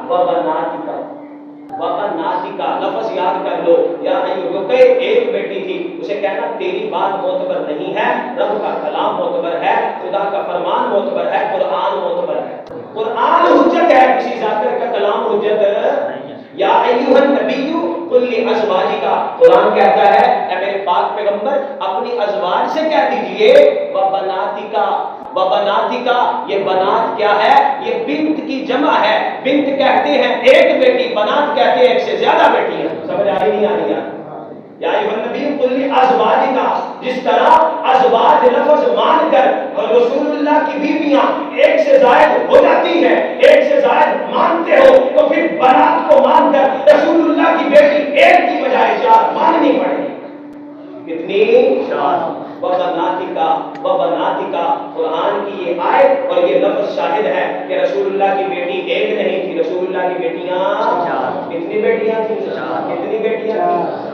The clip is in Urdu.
وبناتک، وبناتک لفظ یاد کر لو. یا ایوبکے ایک بیٹی تھی، اسے کہنا تیری بات معتبر نہیں ہے، رب کا کلام معتبر ہے، خدا کا فرمان معتبر ہے، قرآن معتبر ہے. قرآن حجت ہے، کسی ذاکر کا کلام حجت نہیں. یا ایھا النبی قل لازواجک، قرآن کہتا ہے اے میرے پاک پیغمبر اپنی ازواج سے کہہ دیجئے وبناتک. وبناتک یہ بنات کیا ہے؟ یہ بنت کی جمع ہے. بنت کہتے ہیں ایک بیٹی، بنات کہتے ہیں ایک سے زیادہ بیٹیاں. سمجھ آئی نہیں آ رہی؟ یا ایھا النبی قل لازواجک، جس طرح ازواج لفظ مان کر اور رسول اللہ کی بیویاں ایک سے زائد ہو جاتی ہیں، ایک سے زائد مانتے ہو، تو پھر بنات کو مان کر رسول اللہ کی بیٹی ایک کی بجائے چار ماننی پڑے گی. کتنی؟ چار. وبناتکا، وبناتکا قرآن کی یہ آیت اور یہ لفظ شاہد ہے کہ رسول اللہ کی بیٹی ایک نہیں تھی، رسول اللہ کی بیٹیاں چار. کتنی بیٹیاں تھیں؟ کتنی بیٹیاں تھیں؟